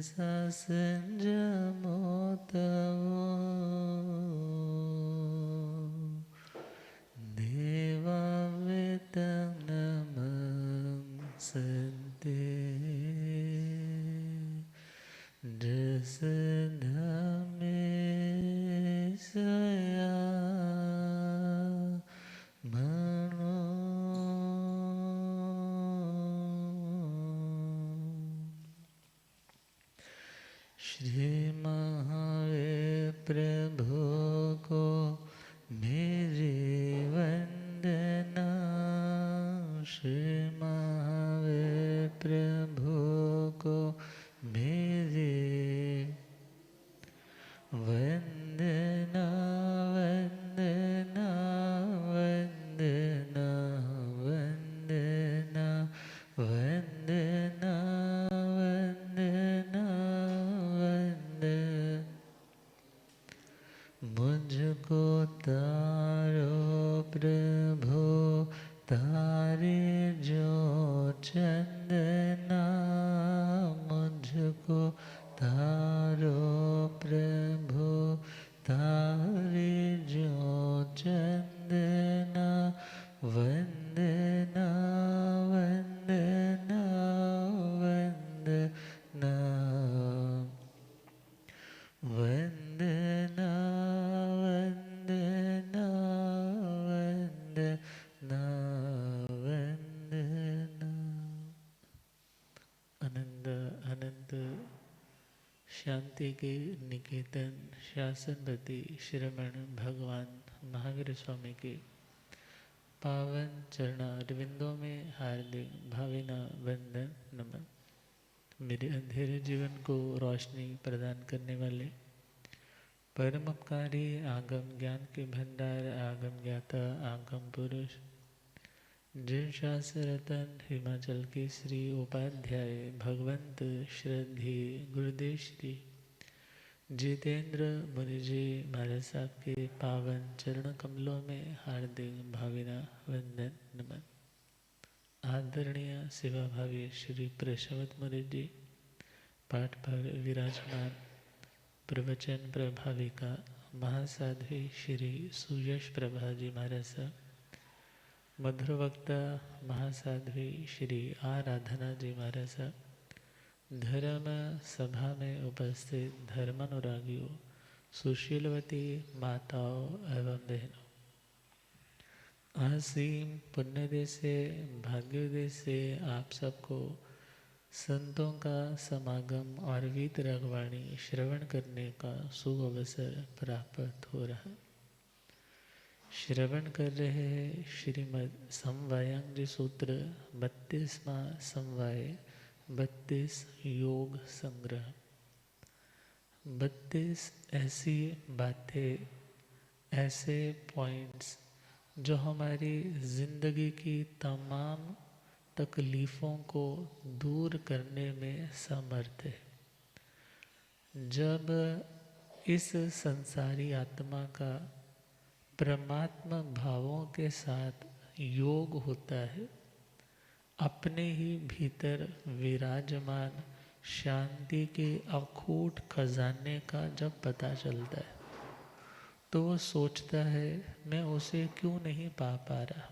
ससंजमोतवो देवावितं नमस्ते जसधामे सया मनो श्री महावीर प्रभु को मेरी वंदना। श्री महावीर प्रभु को मेरी वंदना वंदना वंदना वंदना वंदना वंदना वंदना। मुझको तारो प्रभु तारे जो चंदना। मुझको तारो प्रभु तारे जो चंदना। वंदना वंदना वंदना वंदना वंदना वंदना वंदना। आनंद अनंत शांति के निकेतन शासनपति श्रमण भगवान महावीर स्वामी के पावन चरणारविंदों में हार्दिक भावना वंदन नमन। मेरे अंधेरे जीवन को रोशनी प्रदान करने वाले परम उपकारी आगम ज्ञान के भंडार आगम ज्ञाता आगम पुरुष जिन शास्त्र रतन हिमाचल के श्री उपाध्याय भगवंत श्रद्धे गुरुदेव श्री जितेंद्र मुनि जी महाराज साहब के पावन चरण कमलों में हार्दिक भावना वंदन नमन। आदरणीय सेवा भावी श्री प्रशवत मुनि जी पाठ पर विराजमान प्रवचन प्रभाविका महासाध्वी श्री सुयश प्रभा जी महाराज साहब, मधुर वक्ता महासाध्वी श्री आराधना जी महाराज साहब, धर्म सभा में उपस्थित धर्मानुरागियों, सुशीलवती माताओं एवं बहनों, असीम पुण्यदे से भाग्योदय से आप सबको संतों का समागम और वीत रागवाणी श्रवण करने का शुभ अवसर प्राप्त हो रहा। श्रवण कर रहे हैं श्रीमद् समवायांग सूत्र 32वां समवाय 32 योग संग्रह। 32 ऐसी बातें, ऐसे पॉइंट्स जो हमारी जिंदगी की तमाम तकलीफ़ों को दूर करने में समर्थ है। जब इस संसारी आत्मा का परमात्मा भावों के साथ योग होता है, अपने ही भीतर विराजमान शांति के अखूट खजाने का जब पता चलता है तो वो सोचता है मैं उसे क्यों नहीं पा रहा,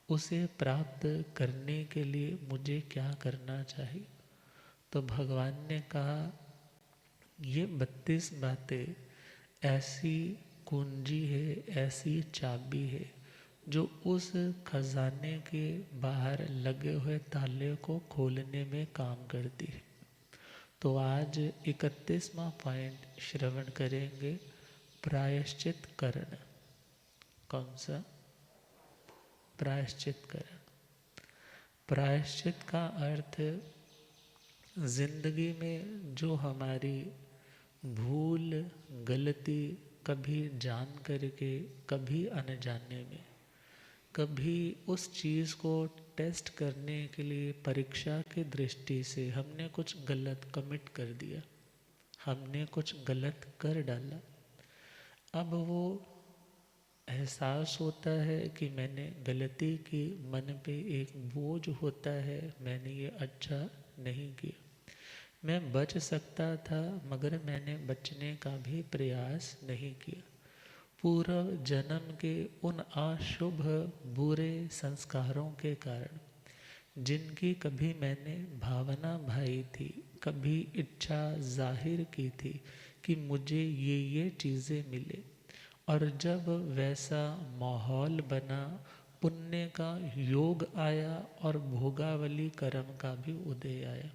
उसे प्राप्त करने के लिए मुझे क्या करना चाहिए। तो भगवान ने कहा ये 32 बातें ऐसी कुंजी है, ऐसी चाबी है जो उस खजाने के बाहर लगे हुए ताले को खोलने में काम करती है। तो आज 31वां पॉइंट श्रवण करेंगे, प्रायश्चित करण। कौन सा? प्रायश्चित करण। प्रायश्चित का अर्थ जिंदगी में जो हमारी भूल गलती, कभी जान करके कभी अनजाने में, कभी उस चीज़ को टेस्ट करने के लिए परीक्षा की दृष्टि से हमने कुछ गलत कमिट कर दिया, हमने कुछ गलत कर डाला। अब वो एहसास होता है कि मैंने गलती की, मन पे एक बोझ होता है, मैंने ये अच्छा नहीं किया। मैं बच सकता था, मगर मैंने बचने का भी प्रयास नहीं किया। पूर्व जन्म के उन अशुभ बुरे संस्कारों के कारण, जिनकी कभी मैंने भावना भाई थी, कभी इच्छा जाहिर की थी कि मुझे ये चीज़ें मिले, और जब वैसा माहौल बना, पुण्य का योग आया और भोगावली कर्म का भी उदय आया,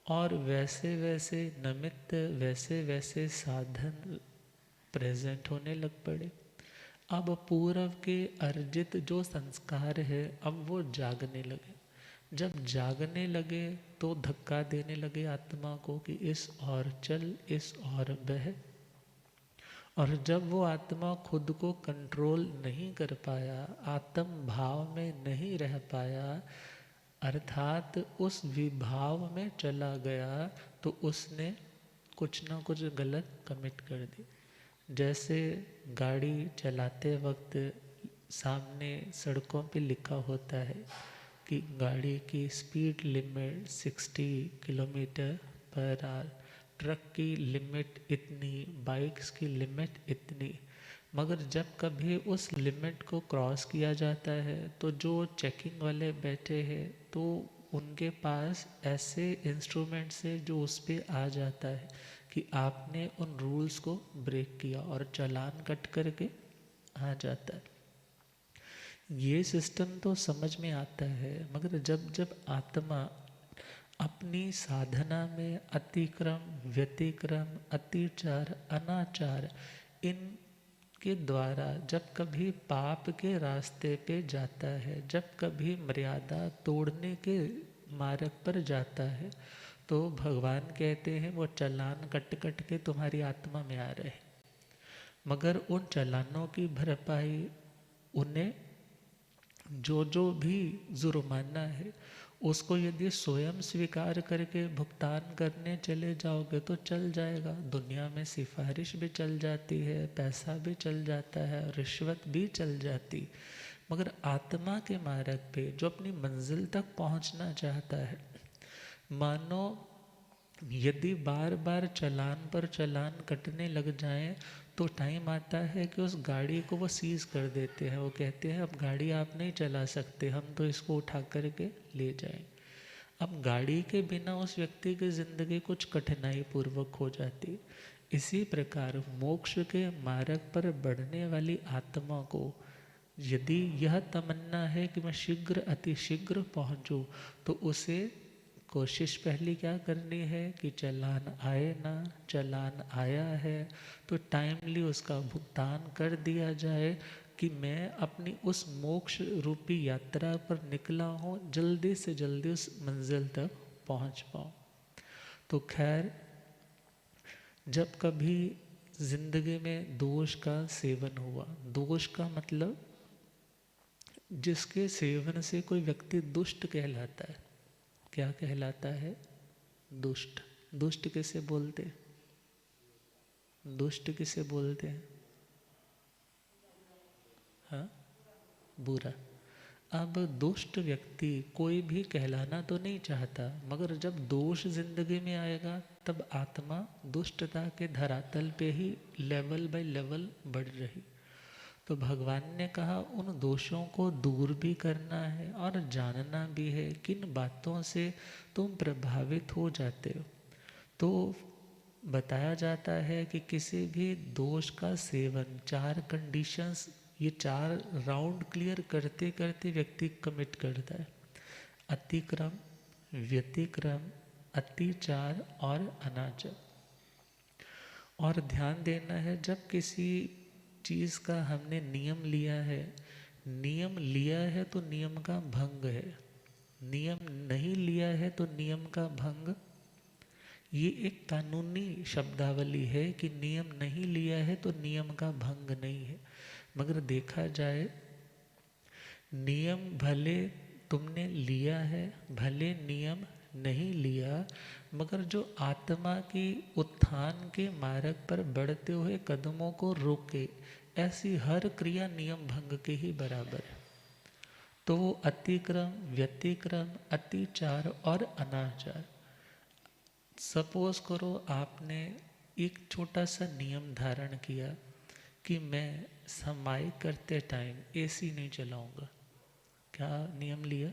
और वैसे वैसे निमित्त, वैसे वैसे साधन प्रेजेंट होने लग पड़े। अब पूर्व के अर्जित जो संस्कार है, अब वो जागने लगे। जब जागने लगे तो धक्का देने लगे आत्मा को कि इस और चल, इस और बह। और जब वो आत्मा खुद को कंट्रोल नहीं कर पाया, आत्म भाव में नहीं रह पाया, अर्थात उस विभाव में चला गया, तो उसने कुछ ना कुछ गलत कमिट कर दी। जैसे गाड़ी चलाते वक्त सामने सड़कों पे लिखा होता है कि गाड़ी की speed limit 60 kilometre per hour, truck की लिमिट इतनी, बाइक्स की लिमिट इतनी। मगर जब कभी उस लिमिट को क्रॉस किया जाता है, तो जो चेकिंग वाले बैठे हैं, तो उनके पास ऐसे इंस्ट्रूमेंट्स है जो उस पर आ जाता है कि आपने उन रूल्स को ब्रेक किया, और चालान कट करके आ जाता है। ये सिस्टम तो समझ में आता है, मगर जब जब आत्मा अपनी साधना में अतिक्रम, व्यतिक्रम, अतिचार, अनाचार, इन के द्वारा जब कभी पाप के रास्ते पे जाता है, जब कभी मर्यादा तोड़ने के मार्ग पर जाता है, तो भगवान कहते हैं वो चालान कट कट के तुम्हारी आत्मा में आ रहे हैं। मगर उन चालानों की भरपाई उन्हें जो जो भी जुर्माना है, उसको यदि स्वयं स्वीकार करके भुगतान करने चले जाओगे तो चल जाएगा। दुनिया में सिफारिश भी चल जाती है, पैसा भी चल जाता है, रिश्वत भी चल जाती। मगर आत्मा के मार्ग पे जो अपनी मंजिल तक पहुंचना चाहता है, मानो यदि बार बार चालान पर चालान कटने लग जाएं, तो टाइम आता है कि उस गाड़ी को वो सीज कर देते हैं। वो कहते हैं अब गाड़ी आप नहीं चला सकते, हम तो इसको उठा करके ले जाएं। अब गाड़ी के बिना उस व्यक्ति की ज़िंदगी कुछ कठिनाई पूर्वक हो जाती। इसी प्रकार मोक्ष के मार्ग पर बढ़ने वाली आत्मा को यदि यह तमन्ना है कि मैं शीघ्र अतिशीघ्र पहुँचूँ, तो उसे कोशिश पहली क्या करनी है कि चालान आए ना, चालान आया है तो टाइमली उसका भुगतान कर दिया जाए, कि मैं अपनी उस मोक्ष रूपी यात्रा पर निकला हूँ, जल्दी से जल्दी उस मंजिल तक पहुँच पाऊँ। तो खैर, जब कभी जिंदगी में दोष का सेवन हुआ, दोष का मतलब जिसके सेवन से कोई व्यक्ति दुष्ट कहलाता है। क्या कहलाता है? दुष्ट। दुष्ट किसे बोलते? दुष्ट किसे बोलते हैं? हाँ, बुरा। अब दुष्ट व्यक्ति कोई भी कहलाना तो नहीं चाहता, मगर जब दोष जिंदगी में आएगा, तब आत्मा दुष्टता के धरातल पे ही लेवल बाय लेवल बढ़ रही। तो भगवान ने कहा उन दोषों को दूर भी करना है और जानना भी है किन बातों से तुम प्रभावित हो जाते हो। तो बताया जाता है कि किसी भी दोष का सेवन, 4 कंडीशंस, ये 4 राउंड क्लियर करते करते व्यक्ति कमिट करता है। अतिक्रम, व्यतिक्रम, अतिचार और अनाचार। और ध्यान देना है, जब किसी चीज़ का हमने नियम लिया है, नियम लिया है तो नियम का भंग है, नियम नहीं लिया है तो नियम का भंग। ये एक कानूनी शब्दावली है कि नियम नहीं लिया है तो नियम का भंग नहीं है। मगर देखा जाए, नियम भले तुमने लिया है, भले नियम नहीं लिया, मगर जो आत्मा की उत्थान के मार्ग पर बढ़ते हुए कदमों को रोके, ऐसी हर क्रिया नियम भंग के ही बराबर है। तो अतिक्रम, व्यतिक्रम, अतिचार और अनाचार, सपोज करो आपने एक छोटा सा नियम धारण किया कि मैं समाई करते टाइम एसी नहीं चलाऊंगा। क्या नियम लिया?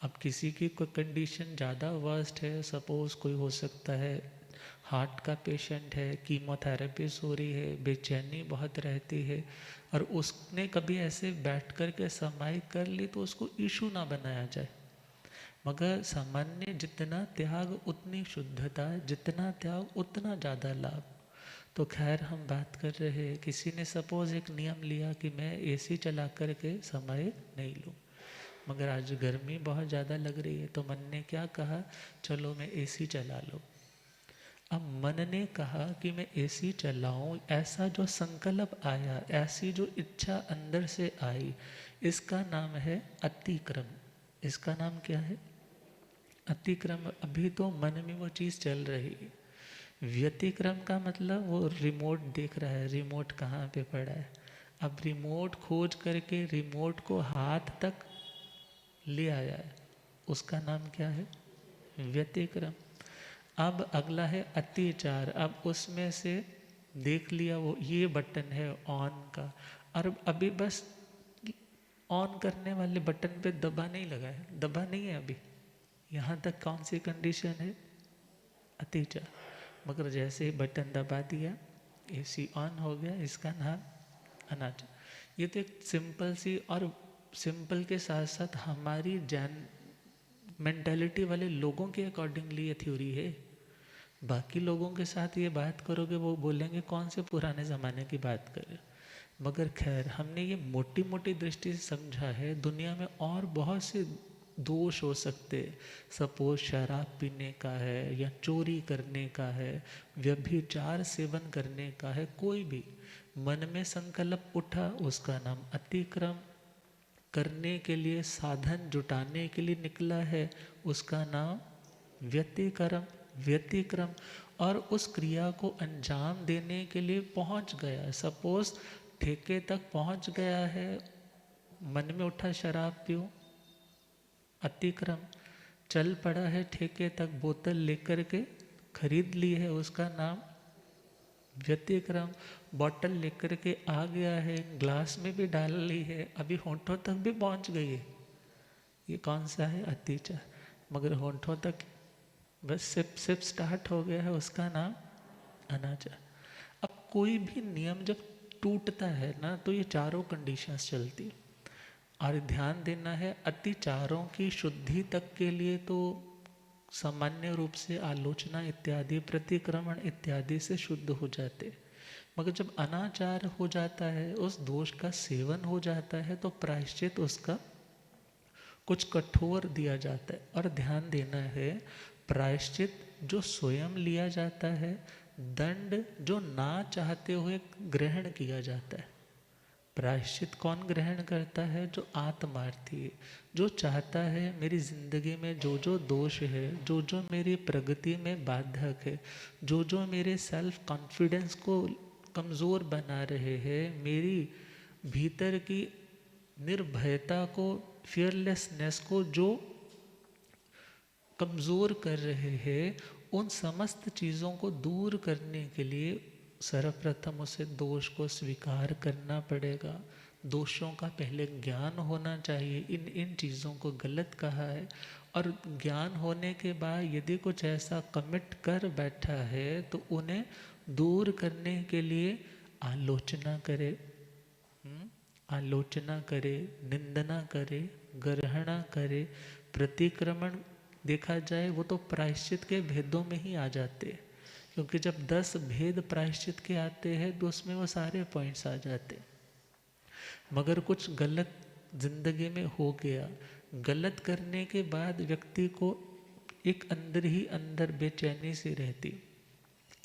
अब किसी की कोई कंडीशन ज़्यादा वर्स्ट है, सपोज कोई हो सकता है हार्ट का पेशेंट है, कीमोथेरेपी हो रही है, बेचैनी बहुत रहती है, और उसने कभी ऐसे बैठ कर के समाई कर ली तो उसको इशू ना बनाया जाए। मगर सामान्य जितना त्याग उतनी शुद्धता, जितना त्याग उतना ज़्यादा लाभ। तो खैर हम बात कर रहे हैं, किसी ने सपोज एक नियम लिया कि मैं एसी चला कर के समय नहीं लूँ, मगर आज गर्मी बहुत ज़्यादा लग रही है, तो मन ने क्या कहा, चलो मैं एसी चला लूँ। अब मन ने कहा कि मैं एसी चलाऊं, ऐसा जो संकल्प आया, ऐसी जो इच्छा अंदर से आई, इसका नाम है अतिक्रम। इसका नाम क्या है? अतिक्रम। अभी तो मन में वो चीज़ चल रही है। व्यतिक्रम का मतलब वो रिमोट देख रहा है, रिमोट कहाँ पे पड़ा है। अब रिमोट खोज करके रिमोट को हाथ तक ले आया है, उसका नाम क्या है? व्यतिक्रम। अब अगला है अतिचार। अब उसमें से देख लिया वो ये बटन है ऑन का, और अभी बस ऑन करने वाले बटन पे दबा नहीं लगा है, दबा नहीं है अभी, यहाँ तक कौन सी कंडीशन है? अतिचार। मगर जैसे ही बटन दबा दिया एसी ऑन हो गया, इसका नाम अनाचार। ये तो एक सिंपल सी, और सिंपल के साथ साथ हमारी जैन मेंटालिटी वाले लोगों के अकॉर्डिंगली ये थ्योरी है। बाकी लोगों के साथ ये बात करोगे वो बोलेंगे कौन से पुराने ज़माने की बात कर रहे हो। मगर खैर हमने ये मोटी मोटी दृष्टि से समझा है, दुनिया में और बहुत से दोष हो सकते। सपोज शराब पीने का है, या चोरी करने का है, व्यभिचार सेवन करने का है, कोई भी मन में संकल्प उठा उसका नाम अतिक्रम। करने के लिए साधन जुटाने के लिए निकला है, उसका नाम व्यतिक्रम। व्यतिक्रम। और उस क्रिया को अंजाम देने के लिए पहुंच गया, सपोज ठेके तक पहुंच गया है, मन में उठा शराब पीऊं, अतिक्रम। चल पड़ा है ठेके तक, बोतल लेकर के खरीद ली है, उसका नाम व्यतिक्रम। बॉटल लेकर के आ गया है, ग्लास में भी डाल ली है, अभी होंठों तक भी पहुंच गई है, ये कौन सा है? अतिचार। मगर होंठों तक बस सिप सिप स्टार्ट हो गया है, उसका नाम अनाचार। अब कोई भी नियम जब टूटता है ना, तो ये चारों कंडीशंस चलती। और ध्यान देना है, अतिचारों की शुद्धि तक के लिए तो सामान्य रूप से आलोचना इत्यादि, प्रतिक्रमण इत्यादि से शुद्ध हो जाते। मगर जब अनाचार हो जाता है, उस दोष का सेवन हो जाता है, तो प्रायश्चित उसका कुछ कठोर दिया जाता है। और ध्यान देना है, प्रायश्चित जो स्वयं लिया जाता है, दंड जो ना चाहते हुए ग्रहण किया जाता है। प्रायश्चित कौन ग्रहण करता है? जो आत्मार्थी है, जो चाहता है मेरी जिंदगी में जो जो दोष है, जो जो मेरी प्रगति में बाधक है, जो जो मेरे सेल्फ कॉन्फिडेंस को कमज़ोर बना रहे हैं, मेरी भीतर की निर्भयता को, फियरलेसनेस को जो कमज़ोर कर रहे हैं, उन समस्त चीज़ों को दूर करने के लिए सर्वप्रथम उसे दोष को स्वीकार करना पड़ेगा। दोषों का पहले ज्ञान होना चाहिए, इन इन चीज़ों को गलत कहा है। और ज्ञान होने के बाद यदि कुछ ऐसा कमिट कर बैठा है, तो उन्हें दूर करने के लिए आलोचना करे, आलोचना करे, निंदना करे, ग्रहणा करे, प्रतिक्रमण। देखा जाए वो तो प्रायश्चित के भेदों में ही आ जाते हैं, क्योंकि जब 10 भेद प्रायश्चित के आते हैं तो उसमें वो सारे पॉइंट्स आ जाते। मगर कुछ गलत जिंदगी में हो गया, गलत करने के बाद व्यक्ति को एक अंदर ही अंदर बेचैनी सी रहती,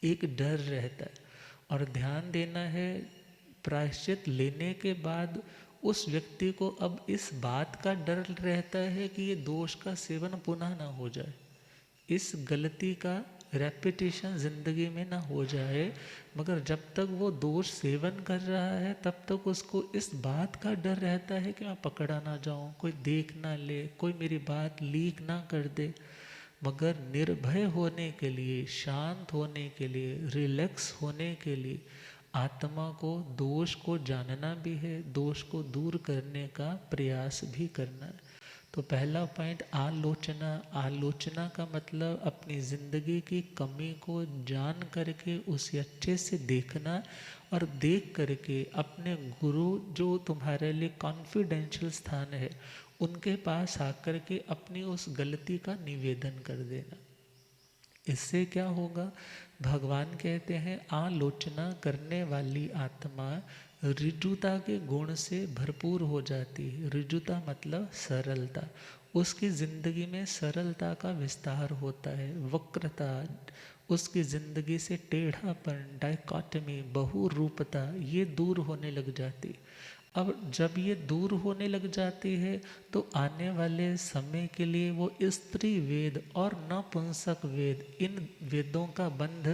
एक डर रहता है। और ध्यान देना है, प्रायश्चित लेने के बाद उस व्यक्ति को अब इस बात का डर रहता है कि ये दोष का सेवन पुनः ना हो जाए, इस गलती का रेपिटेशन जिंदगी में ना हो जाए। मगर जब तक वो दोष सेवन कर रहा है, तब तक उसको इस बात का डर रहता है कि मैं पकड़ा ना जाऊं, कोई देख ना ले, कोई मेरी बात लीक ना कर दे। मगर निर्भय होने के लिए, शांत होने के लिए, रिलैक्स होने के लिए आत्मा को दोष को जानना भी है, दोष को दूर करने का प्रयास भी करना है। तो पहला पॉइंट आलोचना। आलोचना का मतलब अपनी ज़िंदगी की कमी को जान करके उसे अच्छे से देखना, और देख करके अपने गुरु जो तुम्हारे लिए कॉन्फिडेंशियल स्थान है उनके पास आकर के अपनी उस गलती का निवेदन कर देना। इससे क्या होगा, भगवान कहते हैं आलोचना करने वाली आत्मा ऋजुता के गुण से भरपूर हो जाती है। ऋजुता मतलब सरलता, उसकी ज़िंदगी में सरलता का विस्तार होता है। वक्रता, उसकी ज़िंदगी से टेढ़ापन, डाइकॉटमी, बहुरूपता, ये दूर होने लग जाती। अब जब ये दूर होने लग जाती है तो आने वाले समय के लिए वो स्त्री वेद और नपुंसक वेद, इन वेदों का बंध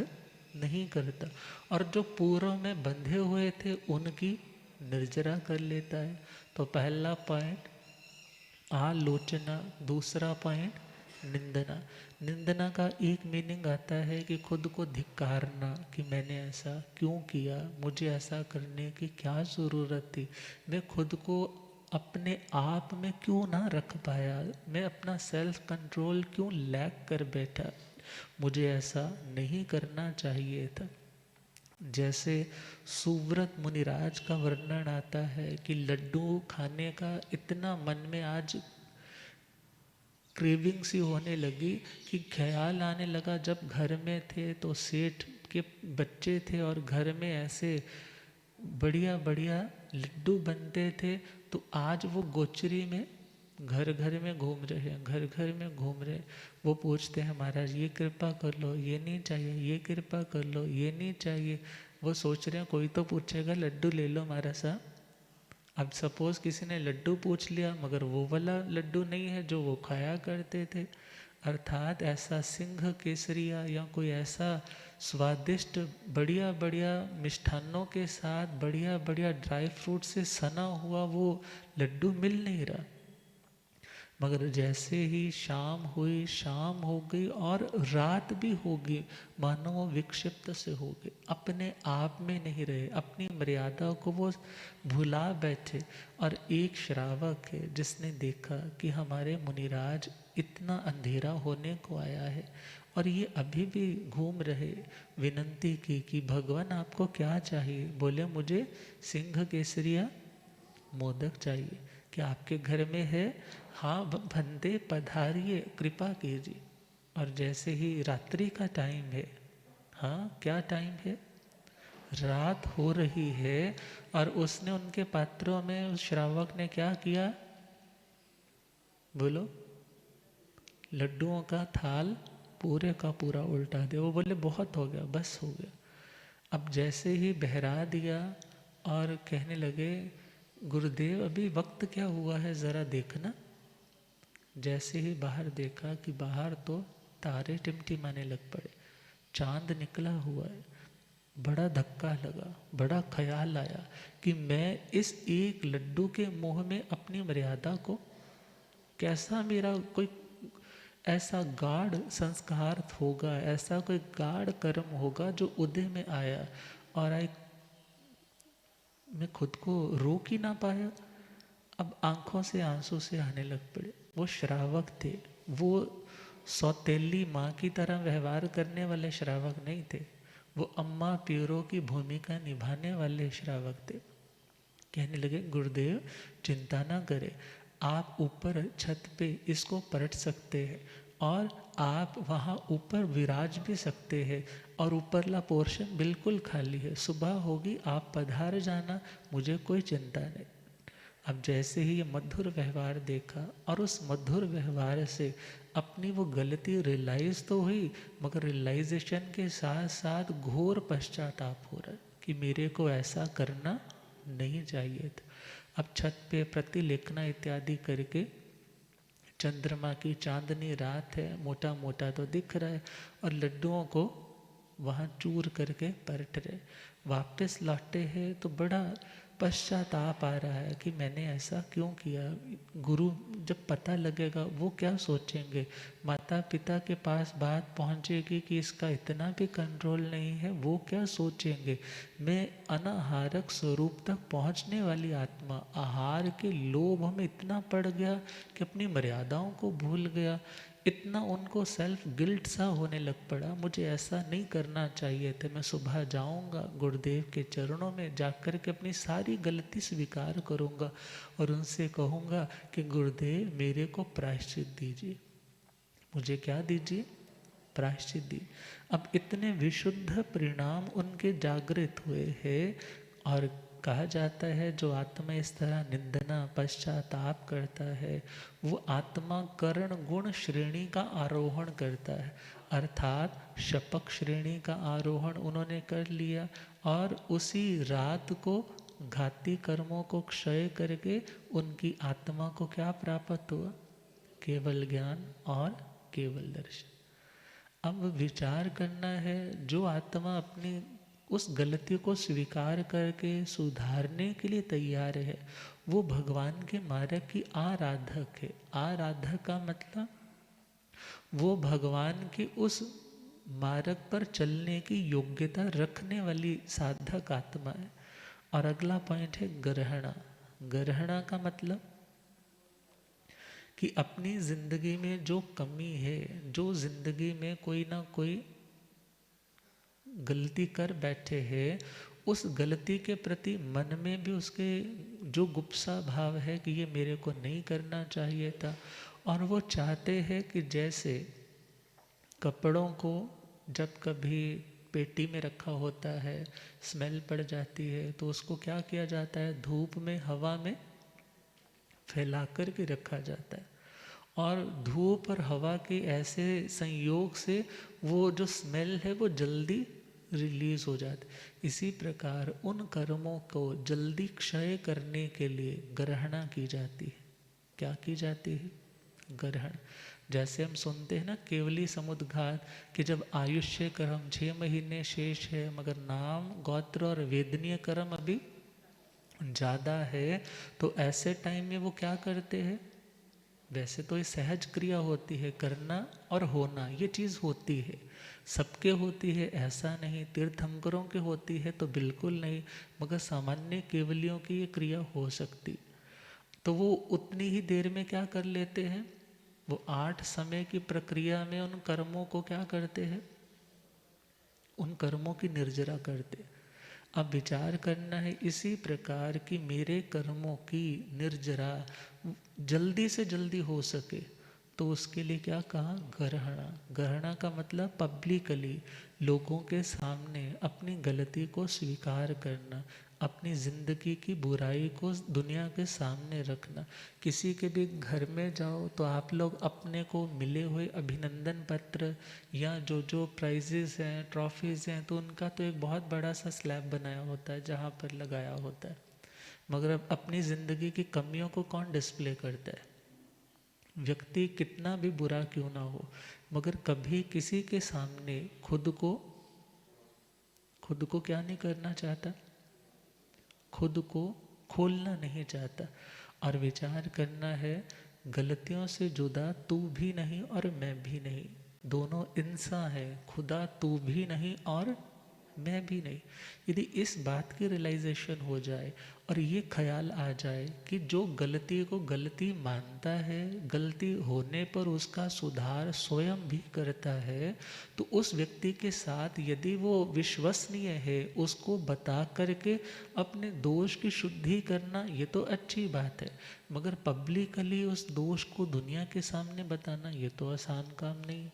नहीं करता, और जो पूर्व में बंधे हुए थे उनकी निर्जरा कर लेता है। तो पहला पॉइंट आलोचना। दूसरा पॉइंट निंदना। निंदना का एक मीनिंग आता है कि खुद को धिक्कारना, कि मैंने ऐसा क्यों किया, मुझे ऐसा करने की क्या ज़रूरत थी, मैं खुद को अपने आप में क्यों ना रख पाया, मैं अपना सेल्फ कंट्रोल क्यों लैक कर बैठा, मुझे ऐसा नहीं करना चाहिए था। जैसे सुव्रत मुनिराज का वर्णन आता है कि लड्डू खाने का इतना मन में आज क्रेविंग सी होने लगी कि ख्याल आने लगा, जब घर में थे तो सेठ के बच्चे थे और घर में ऐसे बढ़िया बढ़िया लड्डू बनते थे, तो आज वो गोचरी में घर घर में घूम रहे हैं, घर घर में घूम रहे। वो पूछते हैं महाराज ये कृपा कर लो, ये नहीं चाहिए, ये कृपा कर लो, ये नहीं चाहिए। वो सोच रहे हैं कोई तो पूछेगा लड्डू ले लो महाराज साहब। अब सपोज किसी ने लड्डू पूछ लिया, मगर वो वाला लड्डू नहीं है जो वो खाया करते थे। अर्थात ऐसा सिंह केसरिया या कोई ऐसा स्वादिष्ट बढ़िया बढ़िया मिष्ठानों के साथ बढ़िया बढ़िया ड्राई फ्रूट से सना हुआ वो लड्डू मिल नहीं रहा। मगर जैसे ही शाम हुई, शाम हो गई और रात भी होगी, मानो वो विक्षिप्त से हो गए, अपने आप में नहीं रहे, अपनी मर्यादा को वो भुला बैठे। और एक श्रावक है जिसने देखा कि हमारे मुनिराज इतना अंधेरा होने को आया है और ये अभी भी घूम रहे। विनंती की कि भगवान आपको क्या चाहिए? बोले मुझे सिंह केसरिया मोदक चाहिए। क्या आपके घर में है? हाँ बंदे पधारिए, कृपा कीजिए। और जैसे ही रात्रि का टाइम है, हाँ क्या टाइम है, रात हो रही है, और उसने उनके पात्रों में उस श्रावक ने क्या किया बोलो? लड्डुओं का थाल पूरे का पूरा उल्टा दिया। वो बोले बहुत हो गया, बस हो गया। अब जैसे ही बहरा दिया और कहने लगे गुरुदेव अभी वक्त क्या हुआ है ज़रा देखना। जैसे ही बाहर देखा कि बाहर तो तारे टिमटिमाने लग पड़े, चांद निकला हुआ है। बड़ा धक्का लगा, बड़ा ख्याल आया कि मैं इस एक लड्डू के मोह में अपनी मर्यादा को कैसा, मेरा कोई ऐसा गाढ़ संस्कार होगा, ऐसा कोई गाढ़ कर्म होगा जो उदय में आया और मैं खुद को रोक ही ना पाया। अब आंखों से आंसू से आने लग पड़े। वो श्रावक थे, वो सौतेली माँ की तरह व्यवहार करने वाले श्रावक नहीं थे, वो अम्मा प्यूरो की भूमिका निभाने वाले श्रावक थे। कहने लगे गुरुदेव चिंता ना करें, आप ऊपर छत पे इसको पलट सकते हैं और आप वहाँ ऊपर विराज भी सकते हैं, और ऊपरला पोर्शन बिल्कुल खाली है, सुबह होगी आप पधार जाना, मुझे कोई चिंता नहीं। अब जैसे ही ये मधुर व्यवहार देखा और उस मधुर व्यवहार से अपनी वो गलती रियलाइज़ तो हुई, मगर रियलाइजेशन के साथ साथ घोर पश्चाताप हो रहा है कि मेरे को ऐसा करना नहीं चाहिए था। अब छत पे प्रतिलेखना इत्यादि करके, चंद्रमा की चांदनी रात है, मोटा मोटा तो दिख रहा है, और लड्डुओं को वहाँ चूर करके पलट रहे। वापस लौटे हैं तो बड़ा पश्चाताप आ रहा है कि मैंने ऐसा क्यों किया। गुरु जब पता लगेगा वो क्या सोचेंगे, माता पिता के पास बात पहुंचेगी कि इसका इतना भी कंट्रोल नहीं है, वो क्या सोचेंगे। मैं अनाहारक स्वरूप तक पहुंचने वाली आत्मा आहार के लोभ में इतना पड़ गया कि अपनी मर्यादाओं को भूल गया, इतना उनको सेल्फ गिल्ट सा होने लग पड़ा, मुझे ऐसा नहीं करना चाहिए था। मैं सुबह जाऊंगा गुरुदेव के चरणों में जाकर के अपनी सारी गलती स्वीकार करूंगा और उनसे कहूंगा कि गुरुदेव मेरे को प्रायश्चित दीजिए, मुझे क्या दीजिए, प्रायश्चित दी। अब इतने विशुद्ध परिणाम उनके जागृत हुए हैं। और कहा जाता है जो आत्मा इस तरह निंदना पश्चाताप करता है वो आत्मा करण गुण श्रेणी का आरोहण करता है, अर्थात शपक श्रेणी का आरोहण उन्होंने कर लिया और उसी रात को घाती कर्मों को क्षय करके उनकी आत्मा को क्या प्राप्त हुआ, केवल ज्ञान और केवल दर्शन। अब विचार करना है, जो आत्मा अपनी उस गलती को स्वीकार करके सुधारने के लिए तैयार है वो भगवान के मार्ग की आराधक है। आराधक का मतलब वो भगवान के उस मार्ग पर चलने की योग्यता रखने वाली साधक आत्मा है। और अगला पॉइंट है ग्रहणा। ग्रहणा का मतलब कि अपनी जिंदगी में जो कमी है, जो जिंदगी में कोई ना कोई गलती कर बैठे हैं, उस गलती के प्रति मन में भी उसके जो गुप्सा भाव है कि ये मेरे को नहीं करना चाहिए था। और वो चाहते हैं कि जैसे कपड़ों को जब कभी पेटी में रखा होता है, स्मेल पड़ जाती है तो उसको क्या किया जाता है, धूप में हवा में फैला कर के रखा जाता है। और धूप और हवा के ऐसे संयोग से वो जो स्मेल है वो जल्दी रिलीज हो जाती। इसी प्रकार उन कर्मों को जल्दी क्षय करने के लिए ग्रहणा की जाती है। क्या की जाती है, ग्रहण। जैसे हम सुनते हैं ना केवली समुद्घात कि जब आयुष्य कर्म 6 महीने शेष है मगर नाम गोत्र और वेदनीय कर्म अभी ज़्यादा है, तो ऐसे टाइम में वो क्या करते हैं, वैसे तो ये सहज क्रिया होती है, करना और होना ये चीज़ होती है, सबके होती है ऐसा नहीं, तीर्थंकरों के होती है तो बिल्कुल नहीं, मगर सामान्य केवलियों की ये क्रिया हो सकती। तो वो उतनी ही देर में क्या कर लेते हैं, वो 8 समय की प्रक्रिया में उन कर्मों को क्या करते हैं, उन कर्मों की निर्जरा करते। अब विचार करना है इसी प्रकार की मेरे कर्मों की निर्जरा जल्दी से जल्दी हो सके तो उसके लिए क्या कहा, ग्रहणा। ग्रहणा का मतलब पब्लिकली लोगों के सामने अपनी गलती को स्वीकार करना, अपनी ज़िंदगी की बुराई को दुनिया के सामने रखना। किसी के भी घर में जाओ तो आप लोग अपने को मिले हुए अभिनंदन पत्र या जो जो प्राइजेस हैं ट्रॉफीज़ हैं तो उनका तो एक बहुत बड़ा सा स्लैब बनाया होता है जहाँ पर लगाया होता है, मगर अब अपनी ज़िंदगी की कमियों को कौन डिस्प्ले करता है। व्यक्ति कितना भी बुरा क्यों ना हो मगर कभी किसी के सामने खुद को क्या नहीं करना चाहता, खुद को खोलना नहीं चाहता। और विचार करना है गलतियों से जुदा तू भी नहीं और मैं भी नहीं, दोनों इंसान है, खुदा तू भी नहीं और मैं भी नहीं। यदि इस बात की रियलाइजेशन हो जाए और ये ख्याल आ जाए कि जो गलती को गलती मानता है, गलती होने पर उसका सुधार स्वयं भी करता है, तो उस व्यक्ति के साथ यदि वो विश्वसनीय है उसको बता करके अपने दोष की शुद्धि करना ये तो अच्छी बात है, मगर पब्लिकली उस दोष को दुनिया के सामने बताना ये तो आसान काम नहीं।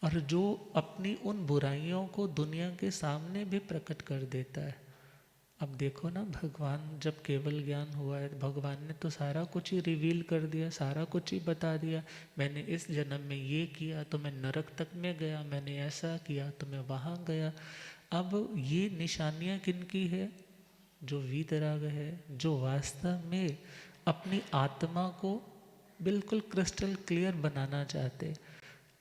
और जो अपनी उन बुराइयों को दुनिया के सामने भी प्रकट कर देता है। अब देखो ना, भगवान जब केवल ज्ञान हुआ है भगवान ने तो सारा कुछ ही रिवील कर दिया, सारा कुछ ही बता दिया। मैंने इस जन्म में ये किया तो मैं नरक तक में गया, मैंने ऐसा किया तो मैं वहाँ गया। अब ये निशानियाँ किनकी है, जो वीतराग है, जो वास्तव में अपनी आत्मा को बिल्कुल क्रिस्टल क्लियर बनाना चाहते।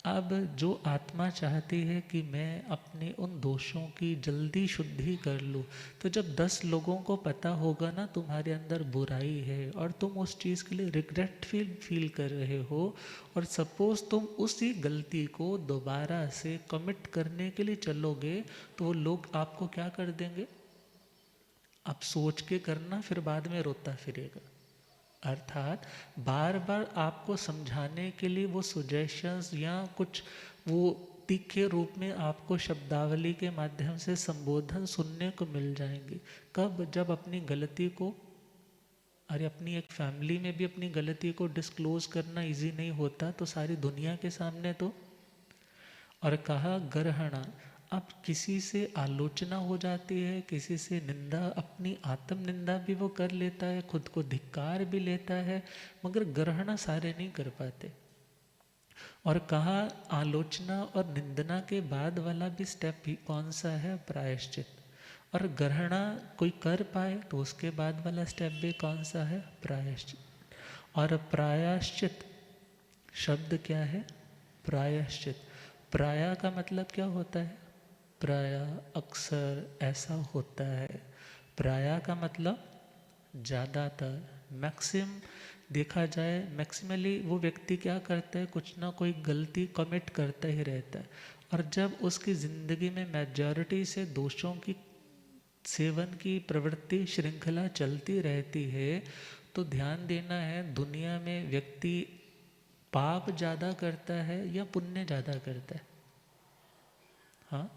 अब जो आत्मा चाहती है कि मैं अपने उन दोषों की जल्दी शुद्धि कर लूँ, तो जब 10 लोगों को पता होगा ना तुम्हारे अंदर बुराई है और तुम उस चीज़ के लिए रिग्रेट फील कर रहे हो, और सपोज़ तुम उसी गलती को दोबारा से कमिट करने के लिए चलोगे, तो वो लोग आपको क्या कर देंगे? आप सोच के करना, फिर बाद में रोता फिरेगा। अर्थात बार बार आपको समझाने के लिए वो सुजेशंस या कुछ वो तीखे रूप में आपको शब्दावली के माध्यम से संबोधन सुनने को मिल जाएंगे। कब? जब अपनी गलती को, अरे अपनी एक फैमिली में भी अपनी गलती को डिस्क्लोज करना इजी नहीं होता, तो सारी दुनिया के सामने तो। और कहा ग्रहणा, अब किसी से आलोचना हो जाती है, किसी से निंदा, अपनी आत्म निंदा भी वो कर लेता है, खुद को धिक्कार भी लेता है, मगर ग्रहणा सारे नहीं कर पाते। और कहा आलोचना और निंदना के बाद वाला भी स्टेप भी कौन सा है? प्रायश्चित। और ग्रहणा कोई कर पाए तो उसके बाद वाला स्टेप भी कौन सा है? प्रायश्चित। और प्रायश्चित शब्द क्या है? प्रायश्चित। प्राय का मतलब क्या होता है? प्राय, अक्सर, ऐसा होता है। प्राय का मतलब ज़्यादातर, मैक्सिम। देखा जाए मैक्सिमली वो व्यक्ति क्या करता है? कुछ ना कोई गलती कमिट करता ही रहता है। और जब उसकी ज़िंदगी में मेजॉरिटी से दोषों की सेवन की प्रवृत्ति श्रृंखला चलती रहती है, तो ध्यान देना है, दुनिया में व्यक्ति पाप ज़्यादा करता है या पुण्य ज़्यादा करता है? हाँ,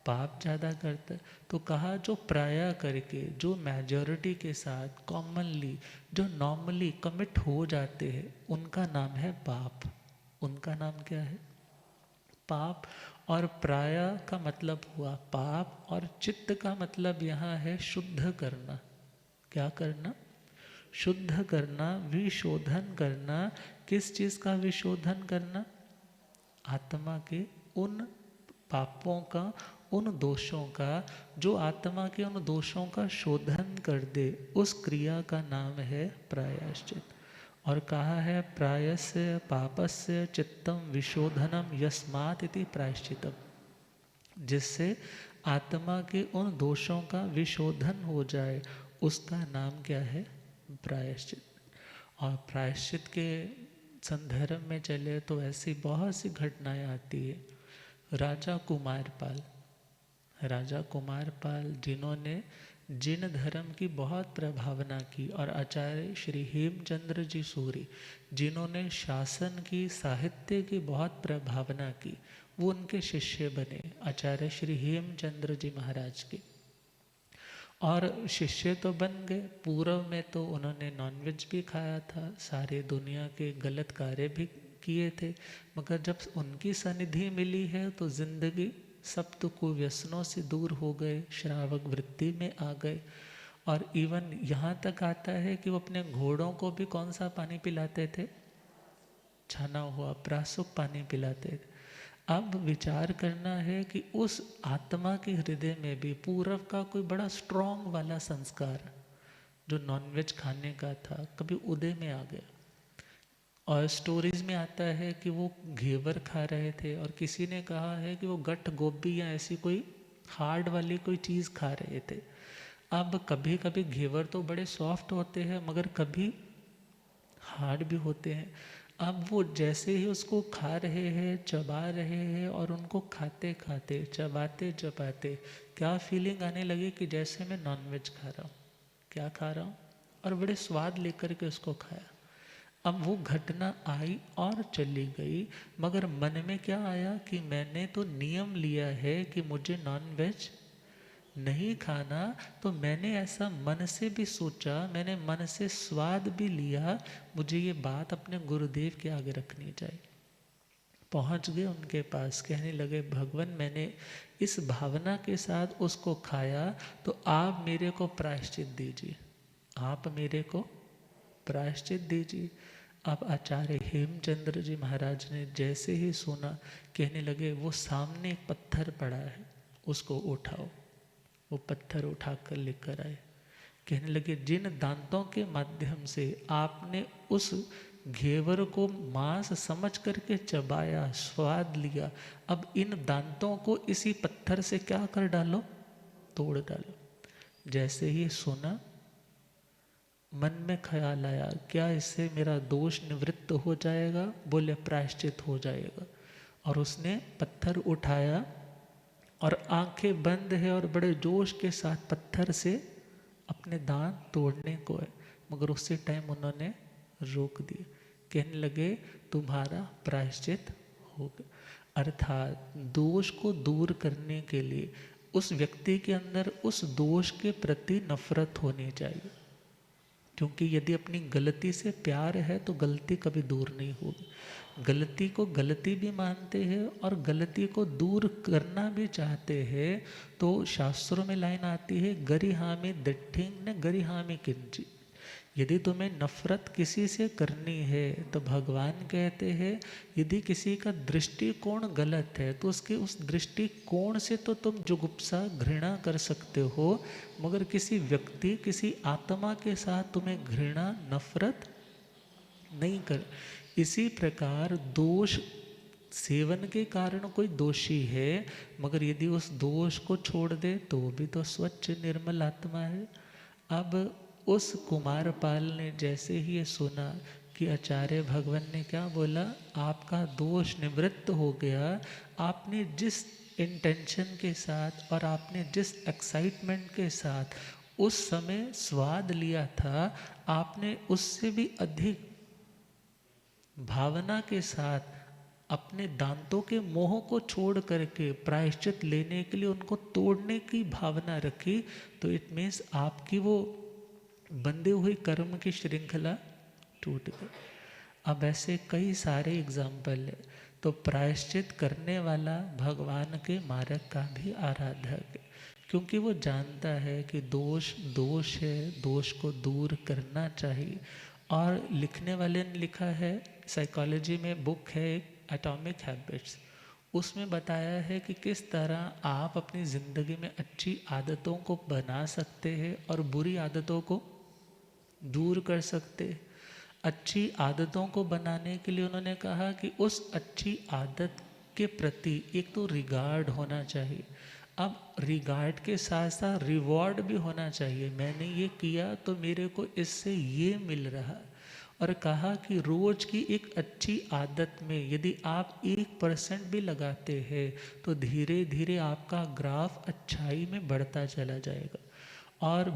पाप ज़्यादा करता है। तो कहा जो प्राय करके, जो मेजॉरिटी के साथ कॉमनली, जो नॉर्मली कमिट हो जाते हैं, उनका नाम है पाप। उनका नाम क्या है? पाप। और प्राय का मतलब हुआ पाप, और चित्त का मतलब यहाँ है शुद्ध करना। क्या करना? शुद्ध करना, विशोधन करना। किस चीज़ का विशोधन करना? आत्मा के उन पापों का, उन दोषों का, जो आत्मा के उन दोषों का शोधन कर दे, उस क्रिया का नाम है प्रायश्चित। और कहा है प्रायस्य पापस्य चित्तम विशोधनम यस्मात् इति प्रायश्चितम, जिससे आत्मा के उन दोषों का विशोधन हो जाए, उसका नाम क्या है? प्रायश्चित। और प्रायश्चित के संदर्भ में चले तो ऐसी बहुत सी घटनाएं आती है। राजा कुमारपाल, राजा कुमारपाल जिन्होंने जिन धर्म की बहुत प्रभावना की, और आचार्य श्री हेमचंद्र जी सूरी जिन्होंने शासन की, साहित्य की बहुत प्रभावना की, वो उनके शिष्य बने आचार्य श्री हेमचंद्र जी महाराज के। और शिष्य तो बन गए, पूर्व में तो उन्होंने नॉनवेज भी खाया था, सारे दुनिया के गलत कार्य भी किए थे, मगर जब उनकी सनिधि मिली है तो जिंदगी सब तो कुव्यसनों से दूर हो गए, श्रावक वृत्ति में आ गए। और इवन यहाँ तक आता है कि वो अपने घोड़ों को भी कौन सा पानी पिलाते थे? छाना हुआ प्रासुक पानी पिलाते थे। अब विचार करना है कि उस आत्मा के हृदय में भी पूर्व का कोई बड़ा स्ट्रॉन्ग वाला संस्कार जो नॉनवेज खाने का था, कभी उदय में आ गया। और स्टोरीज में आता है कि वो घेवर खा रहे थे, और किसी ने कहा है कि वो गट गोभी या ऐसी कोई हार्ड वाली कोई चीज़ खा रहे थे। अब कभी कभी घेवर तो बड़े सॉफ्ट होते हैं, मगर कभी हार्ड भी होते हैं। अब वो जैसे ही उसको खा रहे हैं, चबा रहे हैं, और उनको खाते खाते, चबाते चबाते क्या फीलिंग आने लगी कि जैसे मैं नॉनवेज खा रहा हूँ। क्या खा रहा हूँ? और बड़े स्वाद लेकर के उसको खाया। अब वो घटना आई और चली गई, मगर मन में क्या आया कि मैंने तो नियम लिया है कि मुझे नॉनवेज नहीं खाना, तो मैंने ऐसा मन से भी सोचा, मैंने मन से स्वाद भी लिया, मुझे ये बात अपने गुरुदेव के आगे रखनी चाहिए। पहुंच गए उनके पास, कहने लगे भगवान मैंने इस भावना के साथ उसको खाया, तो आप मेरे को प्रायश्चित दीजिए, आप मेरे को प्रायश्चित दीजिए। अब आचार्य हेमचंद्र जी महाराज ने जैसे ही सुना, कहने लगे वो सामने एक पत्थर पड़ा है, उसको उठाओ। वो पत्थर उठाकर लेकर आए, कहने लगे जिन दांतों के माध्यम से आपने उस घेवर को मांस समझ करके चबाया, स्वाद लिया। अब इन दांतों को इसी पत्थर से क्या कर डालो, तोड़ डालो। जैसे ही सुना, मन में ख्याल आया, क्या इससे मेरा दोष निवृत्त हो जाएगा? बोले प्रायश्चित हो जाएगा। और उसने पत्थर उठाया और आंखें बंद है और बड़े जोश के साथ पत्थर से अपने दांत तोड़ने को है, मगर उसी टाइम उन्होंने रोक दिया। कहने लगे तुम्हारा प्रायश्चित हो गया। अर्थात दोष को दूर करने के लिए उस व्यक्ति के अंदर उस दोष के प्रति नफरत होनी चाहिए, क्योंकि यदि अपनी गलती से प्यार है तो गलती कभी दूर नहीं होगी। गलती को गलती भी मानते हैं और गलती को दूर करना भी चाहते हैं, तो शास्त्रों में लाइन आती है, गरिहामि दिट्ठिंग न गरिहामि किंचित। यदि तुम्हें नफरत किसी से करनी है तो भगवान कहते हैं यदि किसी का दृष्टिकोण गलत है तो उसके उस दृष्टिकोण से तो तुम जुगुप्सा घृणा कर सकते हो, मगर किसी व्यक्ति किसी आत्मा के साथ तुम्हें घृणा नफरत नहीं कर। इसी प्रकार दोष सेवन के कारण कोई दोषी है, मगर यदि उस दोष को छोड़ दे तो भी तो स्वच्छ निर्मल आत्मा है। अब उस कुमारपाल ने जैसे ही ये सुना कि आचार्य भगवान ने क्या बोला, आपका दोष निवृत्त हो गया, आपने जिस इंटेंशन के साथ और आपने जिस एक्साइटमेंट के साथ उस समय स्वाद लिया था, आपने उससे भी अधिक भावना के साथ अपने दांतों के मोह को छोड़ करके प्रायश्चित लेने के लिए उनको तोड़ने की भावना रखी, तो इट मीन्स आपकी वो बंधे हुई कर्म की श्रृंखला टूट गई। अब ऐसे कई सारे एग्जाम्पल है। तो प्रायश्चित करने वाला भगवान के मार्ग का भी आराधक है, क्योंकि वो जानता है कि दोष दोष है, दोष को दूर करना चाहिए। और लिखने वाले ने लिखा है, साइकोलॉजी में बुक है एटॉमिक हैबिट्स, उसमें बताया है कि किस तरह आप अपनी ज़िंदगी में अच्छी आदतों को बना सकते हैं और बुरी आदतों को दूर कर सकते। अच्छी आदतों को बनाने के लिए उन्होंने कहा कि उस अच्छी आदत के प्रति एक तो रिगार्ड होना चाहिए। अब रिगार्ड के साथ साथ रिवॉर्ड भी होना चाहिए, मैंने ये किया तो मेरे को इससे ये मिल रहा। और कहा कि रोज़ की एक अच्छी आदत में यदि आप 1% भी लगाते हैं तो धीरे धीरे आपका ग्राफ अच्छाई में बढ़ता चला जाएगा। और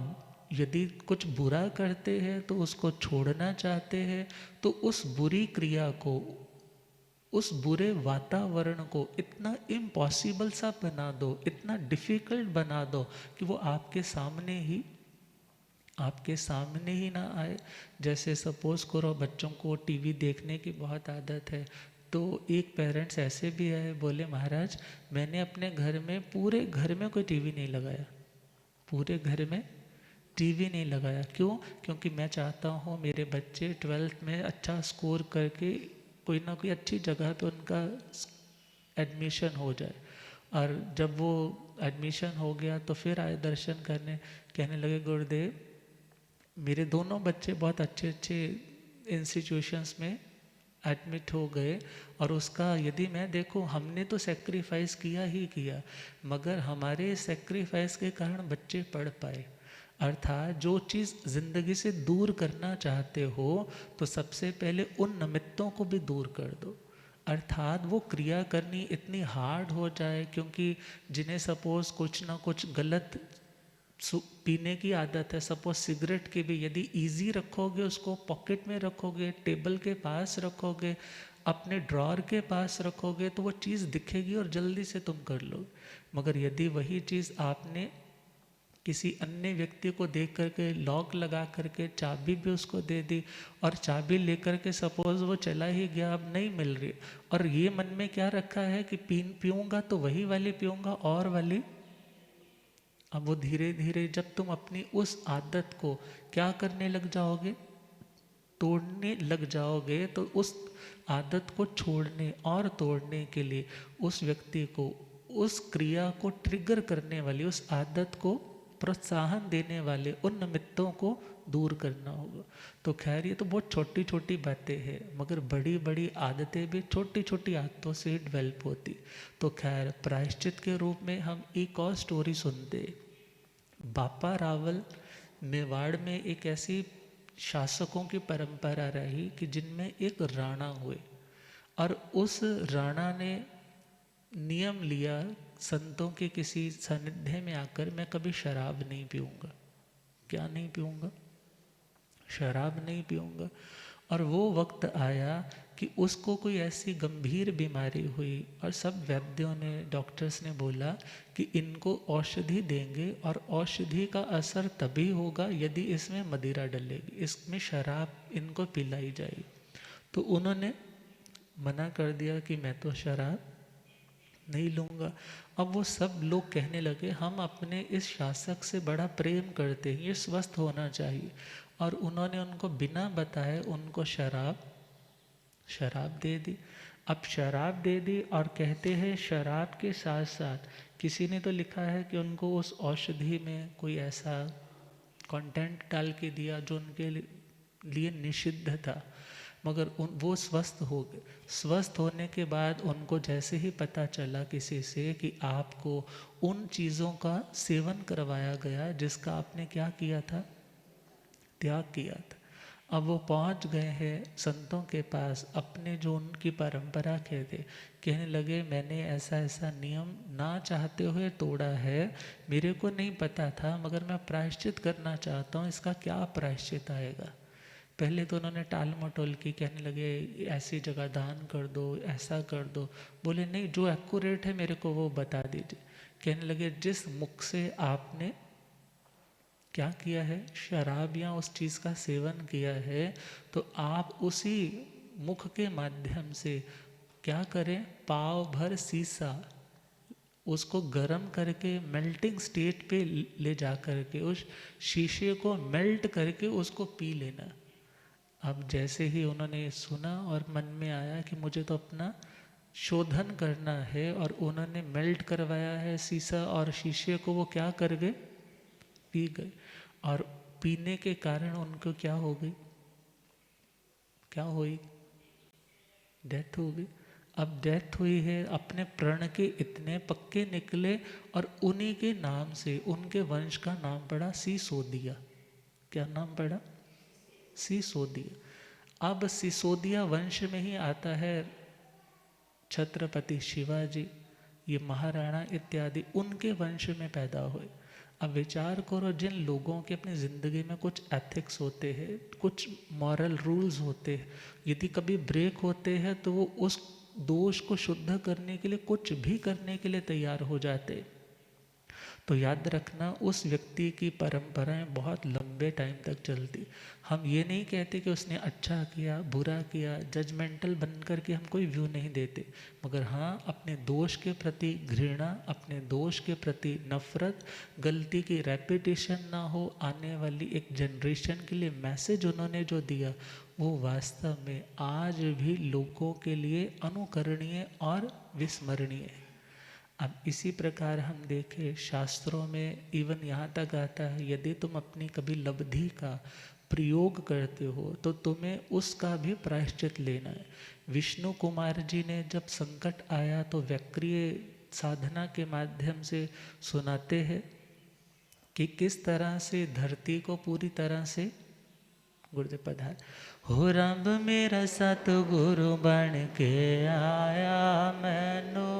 यदि कुछ बुरा करते हैं तो उसको छोड़ना चाहते हैं, तो उस बुरी क्रिया को, उस बुरे वातावरण को इतना इम्पॉसिबल सा बना दो, इतना डिफ़िकल्ट बना दो कि वो आपके सामने ही ना आए। जैसे सपोज़ करो बच्चों को टीवी देखने की बहुत आदत है, तो एक पेरेंट्स ऐसे भी आए, बोले महाराज मैंने अपने घर में, पूरे घर में कोई टीवी नहीं लगाया, पूरे घर में टीवी नहीं लगाया। क्यों? क्योंकि मैं चाहता हूँ मेरे बच्चे 12th में अच्छा स्कोर करके कोई ना कोई अच्छी जगह पे उनका एडमिशन हो जाए। और जब वो एडमिशन हो गया तो फिर आए दर्शन करने, कहने लगे गुरुदेव मेरे दोनों बच्चे बहुत अच्छे अच्छे इंस्टीट्यूशंस में एडमिट हो गए, और उसका यदि मैं देखूं हमने तो सेक्रीफाइस किया ही किया, मगर हमारे सेक्रीफाइस के कारण बच्चे पढ़ पाए। अर्थात जो चीज़ ज़िंदगी से दूर करना चाहते हो तो सबसे पहले उन निमित्तों को भी दूर कर दो। अर्थात वो क्रिया करनी इतनी हार्ड हो जाए, क्योंकि जिन्हें सपोज़ कुछ ना कुछ गलत पीने की आदत है, सपोज सिगरेट की भी, यदि इजी रखोगे, उसको पॉकेट में रखोगे, टेबल के पास रखोगे, अपने ड्रॉर के पास रखोगे, तो वो चीज़ दिखेगी और जल्दी से तुम कर लोगे। मगर यदि वही चीज़ आपने किसी अन्य व्यक्ति को देख करके लॉक लगा करके चाबी भी उसको दे दी, और चाबी लेकर के सपोज वो चला ही गया, अब नहीं मिल रही, और ये मन में क्या रखा है कि पीऊँगा तो वही वाली पीऊँगा और वाली, अब वो धीरे धीरे जब तुम अपनी उस आदत को क्या करने लग जाओगे, तोड़ने लग जाओगे, तो उस आदत को छोड़ने और तोड़ने के लिए उस व्यक्ति को, उस क्रिया को ट्रिगर करने वाली उस आदत को प्रोत्साहन देने उन निमित्तों को दूर करना होगा। तो खैर ये तो बहुत छोटी छोटी बातें हैं, मगर बड़ी बड़ी आदतें भी छोटी छोटी आदतों से ही डेवलप होती। तो खैर प्रायश्चित के रूप में हम एक और स्टोरी सुनते। बापा रावल मेवाड़ में एक ऐसी शासकों की परंपरा रही कि जिनमें एक राणा हुए, और उस राणा ने नियम लिया संतों के किसी सानिध्य में आकर, मैं कभी शराब नहीं पीऊँगा। क्या नहीं पीऊँगा? शराब नहीं पीऊँगा। और वो वक्त आया कि उसको कोई ऐसी गंभीर बीमारी हुई और सब वैद्यों ने, डॉक्टर्स ने बोला कि इनको औषधि देंगे और औषधि का असर तभी होगा यदि इसमें मदिरा डलेगी, इसमें शराब इनको पिलाई जाएगी। तो उन्होंने मना कर दिया कि मैं तो शराब नहीं लूँगा। अब वो सब लोग कहने लगे हम अपने इस शासक से बड़ा प्रेम करते हैं, ये स्वस्थ होना चाहिए। और उन्होंने उनको बिना बताए उनको शराब दे दी। अब शराब दे दी और कहते हैं शराब के साथ साथ किसी ने तो लिखा है कि उनको उस औषधि में कोई ऐसा कंटेंट डाल के दिया जो उनके लिए निषिद्ध था, मगर वो स्वस्थ हो गए। स्वस्थ होने के बाद उनको जैसे ही पता चला किसी से कि आपको उन चीज़ों का सेवन करवाया गया जिसका आपने क्या किया था, त्याग किया था। अब वो पहुंच गए हैं संतों के पास, अपने जो उनकी परंपरा कहते, कहने लगे मैंने ऐसा ऐसा नियम ना चाहते हुए तोड़ा है, मेरे को नहीं पता था, मगर मैं प्रायश्चित करना चाहता हूँ, इसका क्या प्रायश्चित आएगा। पहले तो उन्होंने टाल मटोल की, कहने लगे ऐसी जगह दान कर दो, ऐसा कर दो। बोले नहीं, जो एक्यूरेट है मेरे को वो बता दीजिए। कहने लगे जिस मुख से आपने क्या किया है, शराब या उस चीज़ का सेवन किया है, तो आप उसी मुख के माध्यम से क्या करें, पाव भर सीसा उसको गर्म करके मेल्टिंग स्टेट पे ले जा करके उस शीशे को मेल्ट करके उसको पी लेना। अब जैसे ही उन्होंने सुना और मन में आया कि मुझे तो अपना शोधन करना है, और उन्होंने मेल्ट करवाया है शीशा और शीशे को, वो क्या कर गए, पी गए। और पीने के कारण उनको क्या हो गई, क्या हुई, डेथ हो गई। अब डेथ हुई है, अपने प्रण के इतने पक्के निकले और उन्हीं के नाम से उनके वंश का नाम पड़ा सिसोदिया। क्या नाम पड़ा, सिसोदिया। अब सिसोदिया वंश में ही आता है छत्रपति शिवाजी, ये महाराणा इत्यादि उनके वंश में पैदा हुए। अब विचार करो, जिन लोगों के अपनी ज़िंदगी में कुछ एथिक्स होते हैं, कुछ मॉरल रूल्स होते हैं, यदि कभी ब्रेक होते हैं तो वो उस दोष को शुद्ध करने के लिए कुछ भी करने के लिए तैयार हो जाते। तो याद रखना, उस व्यक्ति की परंपराएं बहुत लंबे टाइम तक चलती। हम ये नहीं कहते कि उसने अच्छा किया बुरा किया, जजमेंटल बन कर के हम कोई व्यू नहीं देते, मगर हाँ अपने दोष के प्रति घृणा, अपने दोष के प्रति नफरत, गलती की रेपिटेशन ना हो, आने वाली एक जनरेशन के लिए मैसेज उन्होंने जो दिया वो वास्तव में आज भी लोगों के लिए अनुकरणीय और विस्मरणीय है। अब इसी प्रकार हम देखें शास्त्रों में इवन यहाँ तक आता है, यदि तुम अपनी कभी लब्धि का प्रयोग करते हो तो तुम्हें उसका भी प्रायश्चित लेना है। विष्णु कुमार जी ने जब संकट आया तो वैक्रिय साधना के माध्यम से सुनाते हैं कि किस तरह से धरती को पूरी तरह से, गुरुदेव पधार, हो रब मेरा सतगुरु बन के आया मैनू,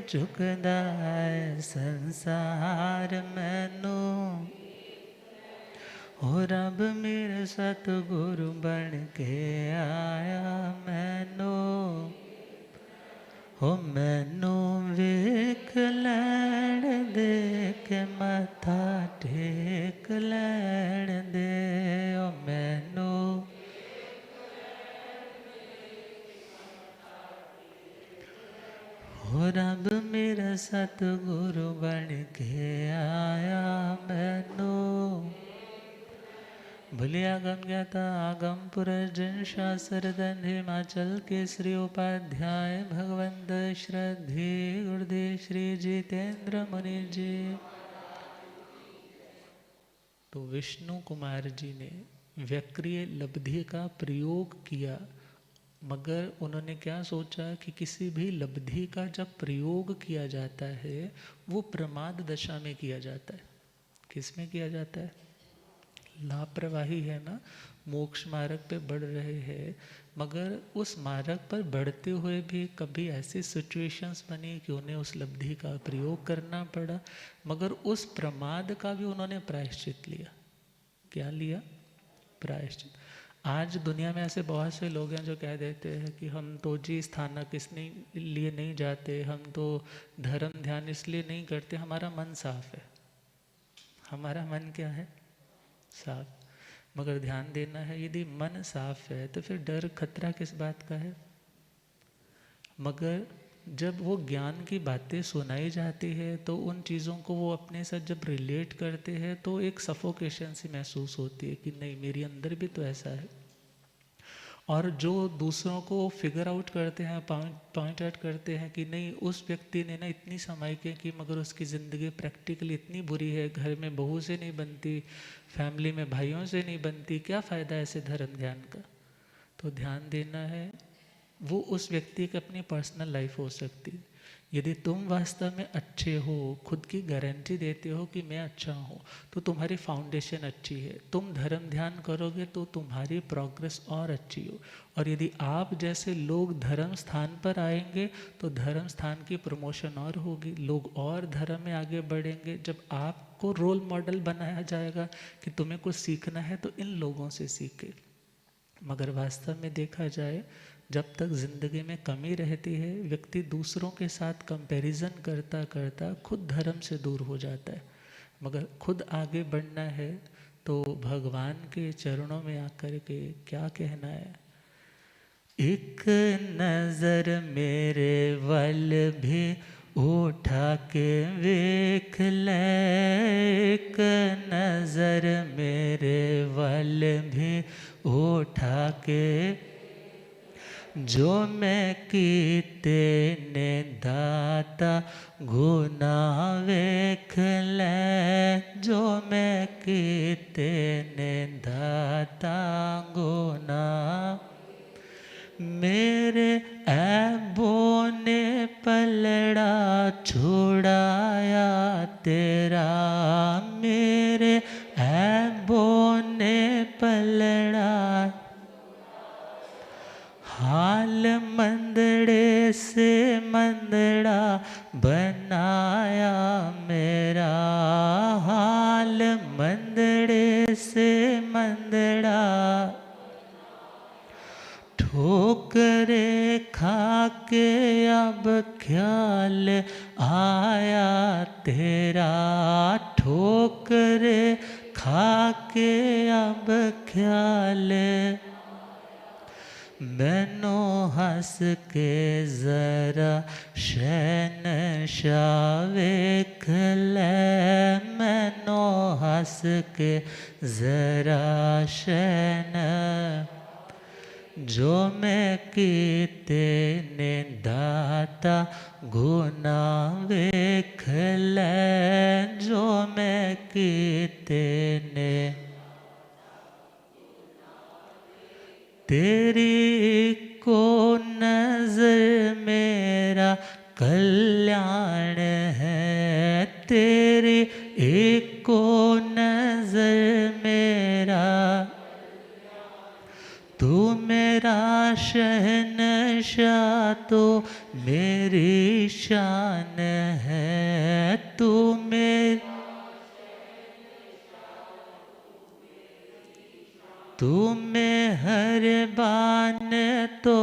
चुकदा है संसार मैनू, हो रब मेरे सतगुरु बन के आया मैनू, हो मैनू वेख लैण दे के मथा टेक लैण दे, ओ मैनू हो रब मेरा सतगुरु बन के आया मैनू। भूलिया गम ज्ञाता आगम पुरर्जन शास्त्रधन हिमाचल के श्री उपाध्याय भगवंत श्रद्धे गुरुदेव श्री जितेंद्र मुनि जी। तो विष्णु कुमार जी ने व्यक्रिय लब्धि का प्रयोग किया, मगर उन्होंने क्या सोचा कि किसी भी लब्धि का जब प्रयोग किया जाता है वो प्रमाद दशा में किया जाता है। किस में किया जाता है? लापरवाही है ना, मोक्ष मार्ग पे बढ़ रहे हैं, मगर उस मार्ग पर बढ़ते हुए भी कभी ऐसी सिचुएशंस बनी कि उन्हें उस लब्धि का प्रयोग करना पड़ा, मगर उस प्रमाद का भी उन्होंने प्रायश्चित लिया। क्या लिया? प्रायश्चित। आज दुनिया में ऐसे बहुत से लोग हैं जो कह देते हैं कि हम तो जी स्थानक लिए नहीं जाते, हम तो धर्म ध्यान इसलिए नहीं करते, हमारा मन साफ है। हमारा मन क्या है? साफ। मगर ध्यान देना है, यदि मन साफ है तो फिर डर खतरा किस बात का है? मगर जब वो ज्ञान की बातें सुनाई जाती है तो उन चीज़ों को वो अपने साथ जब रिलेट करते हैं तो एक सफोकेशन सी महसूस होती है कि नहीं, मेरे अंदर भी तो ऐसा है। और जो दूसरों को फिगर आउट करते हैं, पॉइंट आउट करते हैं कि नहीं, उस व्यक्ति ने ना इतनी समाइकें की मगर उसकी ज़िंदगी प्रैक्टिकली इतनी बुरी है, घर में बहू से नहीं बनती, फैमिली में भाइयों से नहीं बनती, क्या फ़ायदा ऐसे धर्म ध्यान का? तो ध्यान देना है, वो उस व्यक्ति की अपनी पर्सनल लाइफ हो सकती है। यदि तुम वास्तव में अच्छे हो, खुद की गारंटी देते हो कि मैं अच्छा हूँ, तो तुम्हारी फाउंडेशन अच्छी है, तुम धर्म ध्यान करोगे तो तुम्हारी प्रोग्रेस और अच्छी हो। और यदि आप जैसे लोग धर्म स्थान पर आएंगे तो धर्म स्थान की प्रमोशन और होगी, लोग और धर्म में आगे बढ़ेंगे। जब आपको रोल मॉडल बनाया जाएगा कि तुम्हें कुछ सीखना है तो इन लोगों से सीखे। मगर वास्तव में देखा जाए, जब तक ज़िंदगी में कमी रहती है, व्यक्ति दूसरों के साथ कंपैरिजन करता करता खुद धर्म से दूर हो जाता है। मगर खुद आगे बढ़ना है तो भगवान के चरणों में आकर के क्या कहना है? एक नज़र मेरे वल भी उठा के वेख ले, एक नज़र मेरे वल भी उठा के, जो मैं कीते ने दाता गुना वेख ले, जो मैं कीते ने दाता गुना, मेरे ऐबों ने पलड़ा छुड़ाया तेरा, मेरे ऐबों ने पलड़ा, हाल मंदड़े से मंदड़ा बनाया मेरा, हाल मंदड़े से मंदड़ा, ठोकरे खा के अब ख्याल आया तेरा, ठोकरे खा के अब ख्याल, मैनू हंस के जरा शहनशाह वेख ले, मैनू हंस के जरा शहन, जो मैं कीते ने दाता गुना वेख ले, जो मैं कीते ने, तेरी को नजर मेरा कल्याण है, तेरी एक को नजर मेरा, तू मेरा शहनशाह तो मेरी शान तू में हर बान तो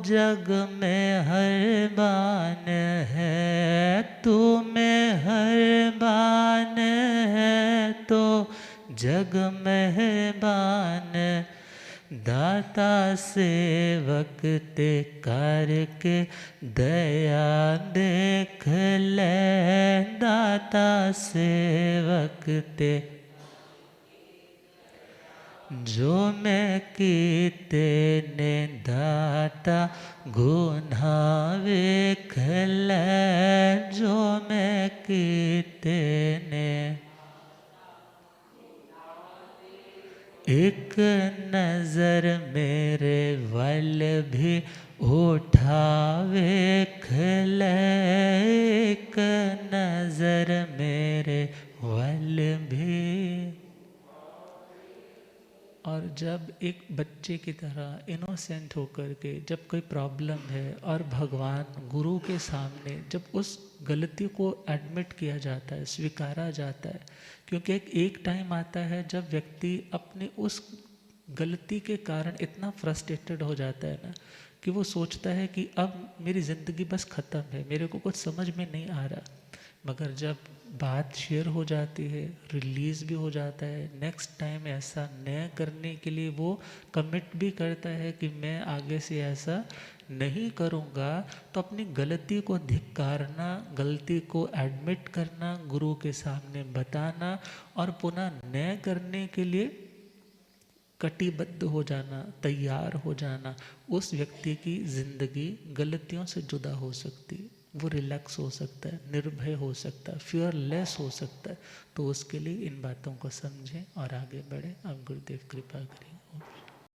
जग में हर बान है, तू में हर बान है तो जग में बान। दाता सेवक ते करके दया देख ले, दाता सेवक ते जो मैं कीते ने दाता गुना वेख ले, जो मैं कीते ने। एक नजर मेरे वल भी उठा वेख ले, एक नजर मेरे वल भी। और जब एक बच्चे की तरह इनोसेंट होकर के जब कोई प्रॉब्लम है और भगवान गुरु के सामने जब उस गलती को एडमिट किया जाता है, स्वीकारा जाता है, क्योंकि एक टाइम आता है जब व्यक्ति अपनी उस गलती के कारण इतना फ्रस्ट्रेटेड हो जाता है ना कि वो सोचता है कि अब मेरी ज़िंदगी बस ख़त्म है, मेरे को कुछ समझ में नहीं आ रहा। मगर जब बात शेयर हो जाती है, रिलीज़ भी हो जाता है, नेक्स्ट टाइम ऐसा न करने के लिए वो कमिट भी करता है कि मैं आगे से ऐसा नहीं करूँगा। तो अपनी गलती को धिक्कारना, गलती को एडमिट करना, गुरु के सामने बताना और पुनः न करने के लिए कटिबद्ध हो जाना, तैयार हो जाना, उस व्यक्ति की ज़िंदगी गलतियों से जुदा हो सकती है। वो रिलैक्स हो सकता है, निर्भय हो सकता है, फियरलेस हो सकता है। तो उसके लिए इन बातों को समझें और आगे बढ़ें। अब गुरुदेव कृपा करें।